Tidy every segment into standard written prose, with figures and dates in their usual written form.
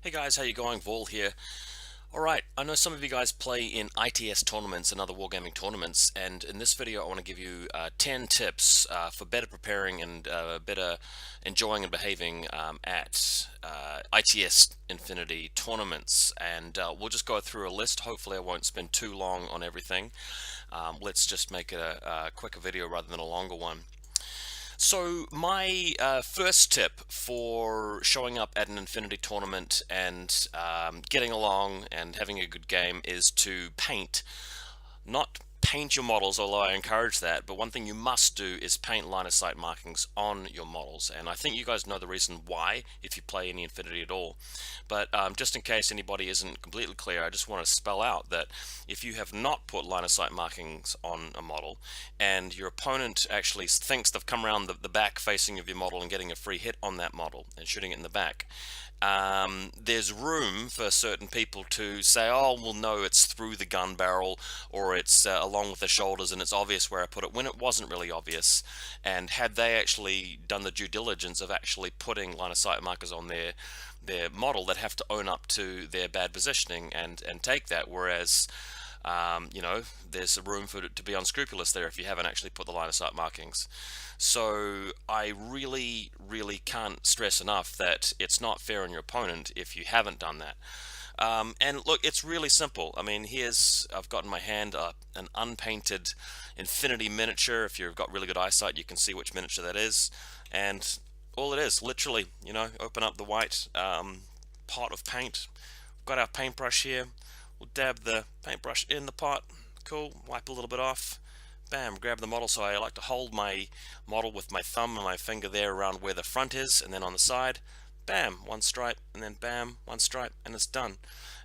Hey guys, how you going? Vol here. Alright, I know some of you guys play in ITS tournaments and other wargaming tournaments, and in this video I want to give you 10 tips for better preparing and better enjoying and behaving at ITS Infinity tournaments. And we'll just go through a list. Hopefully I won't spend too long on everything. Let's just make it a quicker video rather than a longer one. So my first tip for showing up at an Infinity tournament and getting along and having a good game is to paint. Not paint your models, although I encourage that, but one thing you must do is paint line of sight markings on your models. And I think you guys know the reason why if you play any Infinity at all. But just in case anybody isn't completely clear, I just want to spell out that if you have not put line of sight markings on a model and your opponent actually thinks they've come around the back facing of your model and getting a free hit on that model and shooting it in the back, there's room for certain people to say, oh, well, no, it's through the gun barrel, or it's along with the shoulders and it's obvious where I put it, when it wasn't really obvious. And had they actually done the due diligence of actually putting line of sight markers on their model, they'd have to own up to their bad positioning and take that, whereas you know, there's a room for it to be unscrupulous there if you haven't actually put the line of sight markings. So I really can't stress enough that it's not fair on your opponent if you haven't done that. And look, it's really simple. I mean, I've got in my hand an unpainted Infinity miniature. If you've got really good eyesight, you can see which miniature that is. And all it is, literally, you know, open up the white pot of paint. We've got our paintbrush here. We'll dab the paintbrush in the pot. Cool, wipe a little bit off. Bam, grab the model. So I like to hold my model with my thumb and my finger there around where the front is, and then on the side, bam, one stripe, and then bam, one stripe, and it's done.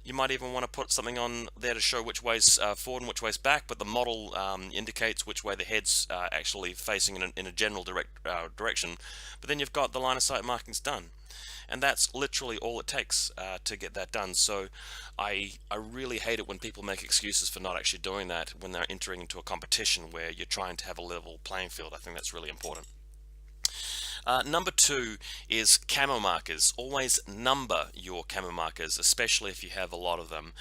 You might even want to put something on there to show which way's forward and which way's back, but the model indicates which way the head's actually facing in a general direction. But then you've got the line of sight markings done. And that's literally all it takes to get that done. So I really hate it when people make excuses for not actually doing that when they're entering into a competition where you're trying to have a level playing field. I think that's really important. Number two is camo markers. Always number your camo markers, especially if you have a lot of them.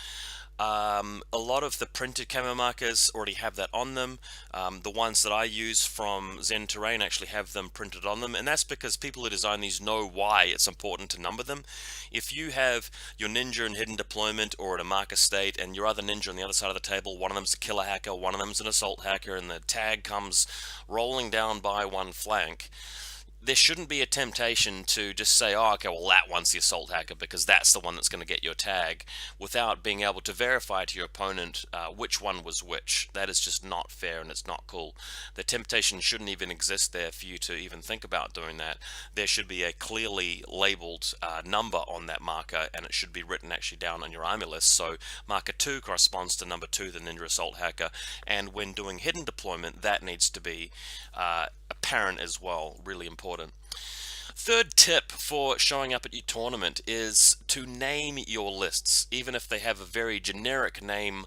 A lot of the printed camo markers already have that on them. The ones that I use from Zen Terrain actually have them printed on them, and that's because people who design these know why it's important to number them. If you have your ninja in hidden deployment or at a marker state and your other ninja on the other side of the table, one of them's a killer hacker, one of them's an assault hacker, and the tag comes rolling down by one flank, there shouldn't be a temptation to just say, oh, okay, well, that one's the assault hacker because that's the one that's going to get your tag, without being able to verify to your opponent which one was which. That is just not fair and it's not cool. The temptation shouldn't even exist there for you to even think about doing that. There should be a clearly labeled number on that marker, and it should be written actually down on your army list. So marker 2 corresponds to number 2, the ninja assault hacker, and when doing hidden deployment, that needs to be apparent as well. Really important. Third tip for showing up at your tournament is to name your lists, even if they have a very generic name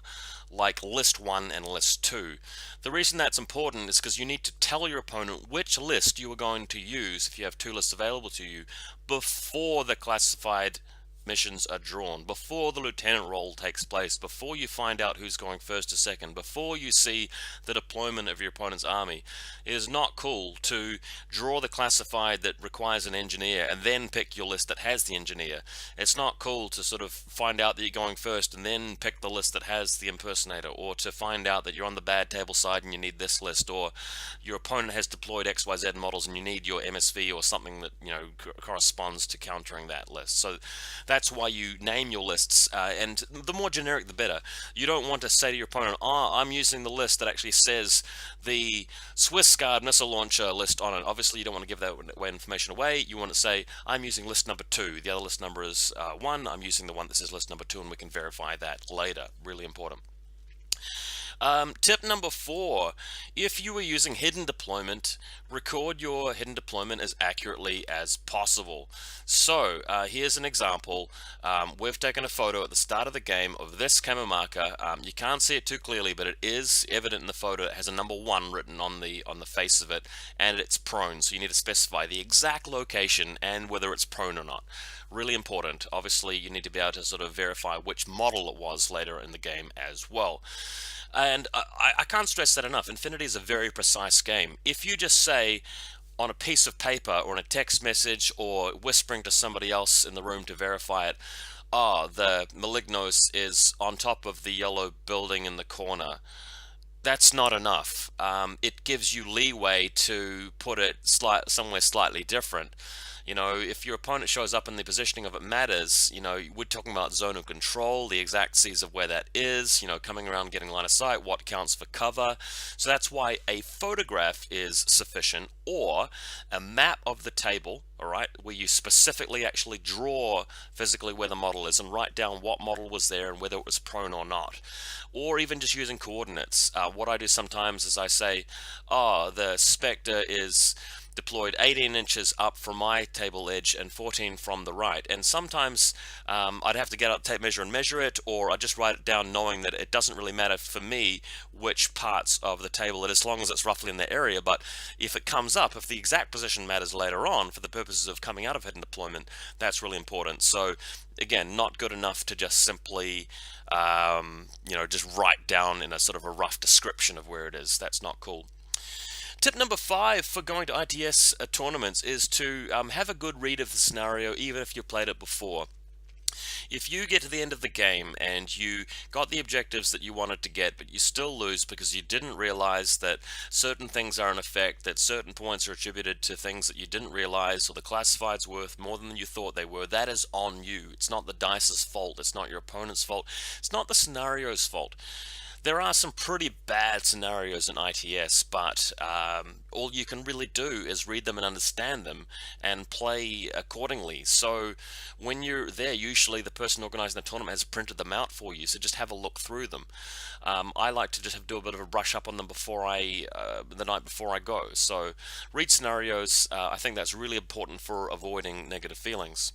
like list 1 and list 2. The reason that's important is because you need to tell your opponent which list you are going to use if you have 2 lists available to you before the classified missions are drawn, before the lieutenant roll takes place, before you find out who's going first or second, before you see the deployment of your opponent's army. It is not cool to draw the classified that requires an engineer and then pick your list that has the engineer. It's not cool to sort of find out that you're going first and then pick the list that has the impersonator, or to find out that you're on the bad table side and you need this list, or your opponent has deployed XYZ models and you need your MSV or something that, you know, corresponds to countering that list. So that's why you name your lists, and the more generic the better. You don't want to say to your opponent, oh, I'm using the list that actually says the Swiss Guard missile launcher list on it. Obviously you don't want to give that information away. You want to say, I'm using list number 2, the other list number is 1, I'm using the one that says list number 2, and we can verify that later. Really important. Tip number 4, if you were using hidden deployment, record your hidden deployment as accurately as possible. So here's an example. We've taken a photo at the start of the game of this camo marker. You can't see it too clearly, but it is evident in the photo. It has a number 1 written on the face of it, and it's prone. So you need to specify the exact location and whether it's prone or not. Really important. Obviously, you need to be able to sort of verify which model it was later in the game as well. And I can't stress that enough. Infinity is a very precise game. If you just say on a piece of paper or in a text message or whispering to somebody else in the room to verify it, the Malignos is on top of the yellow building in the corner, that's not enough. It gives you leeway to put it somewhere slightly different. If your opponent shows up and the positioning of it matters, we're talking about zone of control, the exact C's of where that is, coming around, getting line of sight, what counts for cover. So that's why a photograph is sufficient, or a map of the table, all right, where you specifically actually draw physically where the model is and write down what model was there and whether it was prone or not. Or even just using coordinates. What I do sometimes is I say, the Spectre is deployed 18 inches up from my table edge and 14 from the right. And sometimes I'd have to get out the tape measure and measure it, or I just write it down knowing that it doesn't really matter for me which parts of the table it is, as long as it's roughly in the area. But if it comes up, if the exact position matters later on for the purposes of coming out of hidden deployment, that's really important. So again, not good enough to just simply just write down in a sort of a rough description of where it is. That's not cool. Tip number 5 for going to ITS tournaments is to have a good read of the scenario, even if you've played it before. If you get to the end of the game and you got the objectives that you wanted to get, but you still lose because you didn't realize that certain things are in effect, that certain points are attributed to things that you didn't realize, or the classified's worth more than you thought they were, that is on you. It's not the dice's fault. It's not your opponent's fault. It's not the scenario's fault. There are some pretty bad scenarios in ITS, but all you can really do is read them and understand them and play accordingly. So when you're there, usually the person organizing the tournament has printed them out for you, so just have a look through them. I like to just do a bit of a brush up on them the night before I go. So read scenarios. I think that's really important for avoiding negative feelings.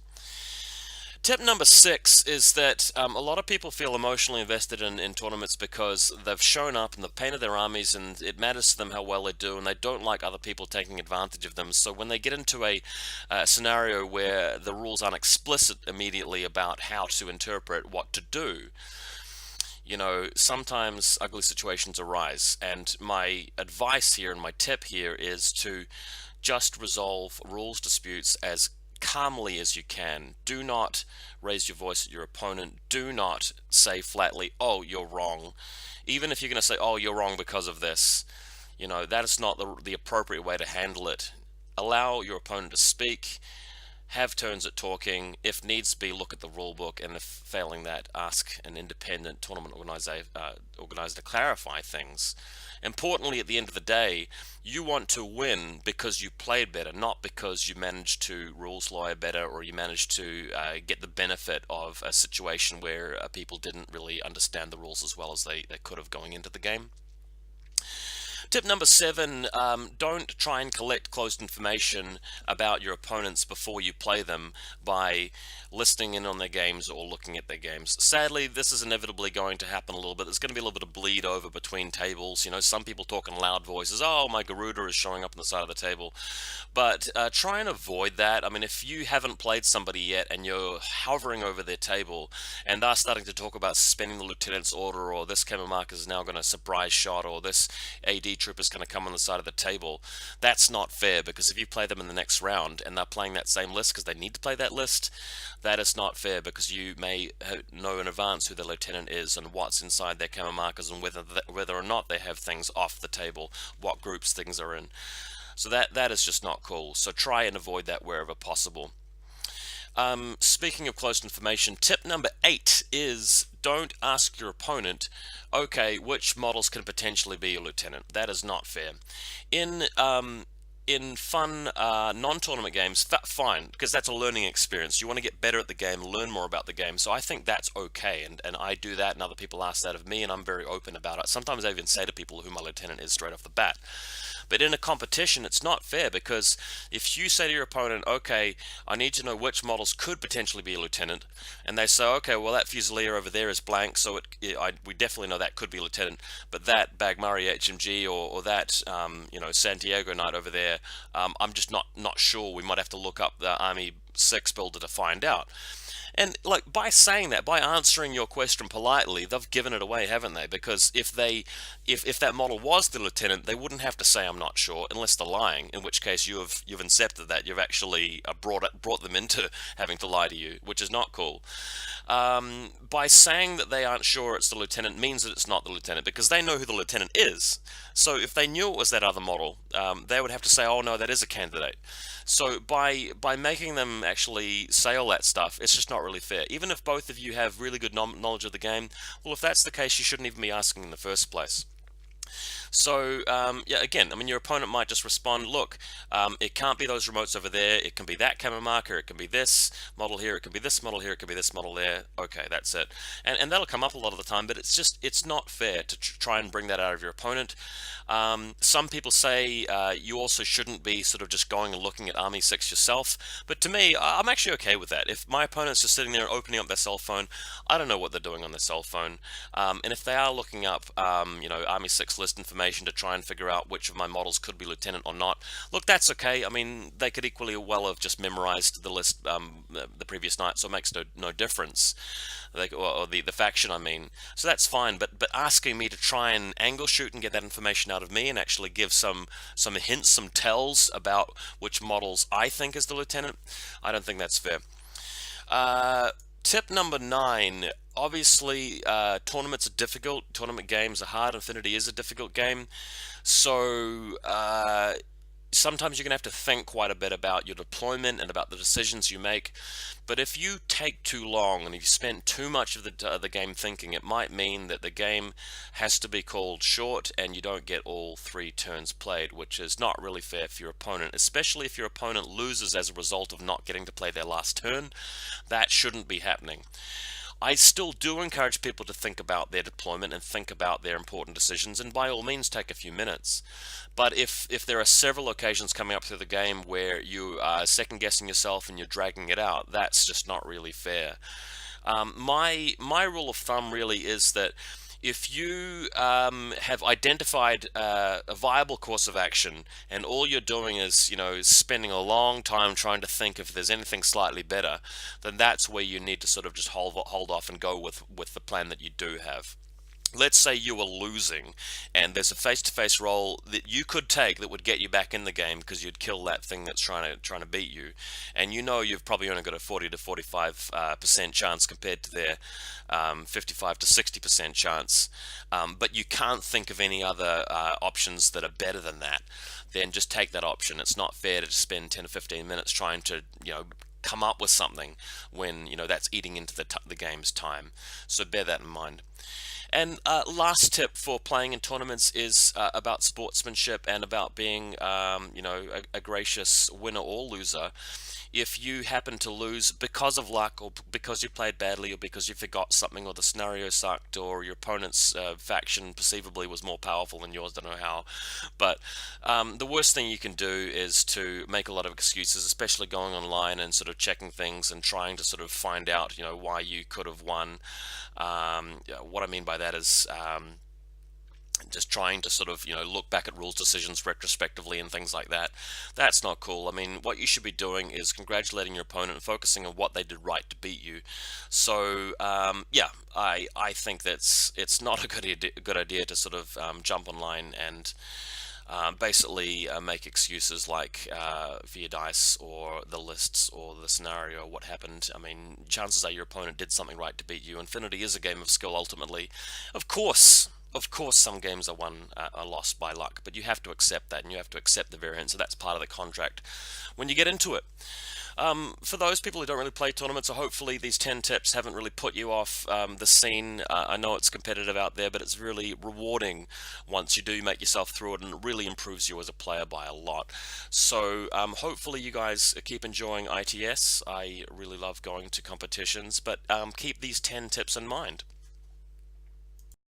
Tip number 6 is that a lot of people feel emotionally invested in tournaments because they've shown up and they've painted their armies and it matters to them how well they do, and they don't like other people taking advantage of them. So when they get into a scenario where the rules aren't explicit immediately about how to interpret what to do, sometimes ugly situations arise. And my advice here and my tip here is to just resolve rules disputes as calmly as you can. Do not raise your voice at your opponent. Do not say flatly, "Oh, you're wrong." Even if you're going to say, "Oh, you're wrong because of this," that is not the appropriate way to handle it. Allow your opponent to speak. Have turns at talking. If needs be, look at the rule book, and if failing that, ask an independent tournament organizer to clarify things. Importantly, at the end of the day, you want to win because you played better, not because you managed to rules lawyer better, or you managed to get the benefit of a situation where people didn't really understand the rules as well as they could have going into the game. Tip number 7, don't try and collect closed information about your opponents before you play them by listening in on their games or looking at their games. Sadly, this is inevitably going to happen a little bit. There's going to be a little bit of bleed over between tables. Some people talk in loud voices. "Oh, my Garuda is showing up on the side of the table." But try and avoid that. I mean, if you haven't played somebody yet and you're hovering over their table and they're starting to talk about suspending the lieutenant's order, or this camo marker is now going to surprise shot, or this AD troop is going to come on the side of the table, that's not fair, because if you play them in the next round and they're playing that same list because they need to play that list, that is not fair, because you may know in advance who the lieutenant is and what's inside their camo markers, and whether or not they have things off the table, what groups things are in. So that is just not cool. So try and avoid that wherever possible. Speaking of closed information, tip number 8 is don't ask your opponent, "Okay, which models can potentially be your lieutenant?" That is not fair. In in fun non-tournament games, fine, because that's a learning experience. You want to get better at the game, learn more about the game. So I think that's okay, and I do that, and other people ask that of me, and I'm very open about it. Sometimes I even say to people who my lieutenant is straight off the bat. But in a competition, it's not fair, because if you say to your opponent, okay, I need to know which models could potentially be a lieutenant, and they say, okay, well, that Fusilier over there is blank, so we definitely know that could be lieutenant, but that Bagmari HMG or that Santiago Knight over there, I'm just not sure. We might have to look up the Army 6 builder to find out. And like, by saying that, by answering your question politely, they've given it away, haven't they? Because if that model was the lieutenant, they wouldn't have to say I'm not sure, unless they're lying. In which case, you've incepted that. You've actually brought them into having to lie to you, which is not cool. By saying that they aren't sure it's the lieutenant means that it's not the lieutenant, because they know who the lieutenant is. So if they knew it was that other model, they would have to say, oh no, that is a candidate. So by making them actually say all that stuff, it's just not really fair. Even if both of you have really good knowledge of the game, well, if that's the case, you shouldn't even be asking in the first place. So, yeah, again, I mean, your opponent might just respond, look, it can't be those remotes over there, it can be that camera marker, it can be this model here, it can be this model here, it can be this model there. Okay, that's it. And that'll come up a lot of the time, but it's not fair to try and bring that out of your opponent. Some people say you also shouldn't be sort of just going and looking at Army 6 yourself, but to me, I'm actually okay with that. If my opponent's just sitting there opening up their cell phone, I don't know what they're doing on their cell phone, and if they are looking up, Army 6 list information to try and figure out which of my models could be lieutenant or not, look, that's okay. I mean, they could equally well have just memorized the list the previous night, so it makes no difference. Or the faction, I mean. So that's fine, but asking me to try and angle shoot and get that information out of me and actually give some hints, some tells about which models I think is the lieutenant, I don't think that's fair. Tip number 9, obviously tournaments are difficult, tournament games are hard, Infinity is a difficult game, so sometimes you're going to have to think quite a bit about your deployment and about the decisions you make. But if you take too long and if you spend too much of the game thinking, it might mean that the game has to be called short and you don't get all 3 turns played, which is not really fair for your opponent, especially if your opponent loses as a result of not getting to play their last turn. That shouldn't be happening. I still do encourage people to think about their deployment and think about their important decisions, and by all means take a few minutes. But if there are several occasions coming up through the game where you are second guessing yourself and you're dragging it out, that's just not really fair. My rule of thumb really is that if you have identified a viable course of action and all you're doing is, spending a long time trying to think if there's anything slightly better, then that's where you need to sort of just hold off and go with the plan that you do have. Let's say you were losing and there's a face-to-face roll that you could take that would get you back in the game because you'd kill that thing that's trying to beat you, and you've probably only got a 40 to 45% chance compared to their 55 to 60% chance, but you can't think of any other options that are better than that, then just take that option. It's not fair to spend 10 to 15 minutes trying to come up with something when that's eating into the game's time. So bear that in mind. And last tip for playing in tournaments is about sportsmanship and about being, a gracious winner or loser. If you happen to lose because of luck or because you played badly or because you forgot something or the scenario sucked or your opponent's faction perceivably was more powerful than yours, don't know how, but the worst thing you can do is to make a lot of excuses, especially going online and sort of checking things and trying to sort of find out why you could have won. What I mean by that is just trying to sort of look back at rules decisions retrospectively and things like that. That's not cool. I mean, what you should be doing is congratulating your opponent and focusing on what they did right to beat you. So yeah, I think it's not a good idea to sort of jump online and basically make excuses like via dice or the lists or the scenario or what happened. I mean, chances are your opponent did something right to beat you. Infinity is a game of skill ultimately. Of course, Of course, some games are won, are lost by luck, but you have to accept that, and you have to accept the variance. So that's part of the contract when you get into it. For those people who don't really play tournaments, so hopefully these 10 tips haven't really put you off the scene. I know it's competitive out there, but it's really rewarding once you do make yourself through it, and it really improves you as a player by a lot. So hopefully you guys keep enjoying ITS. I really love going to competitions, but keep these 10 tips in mind.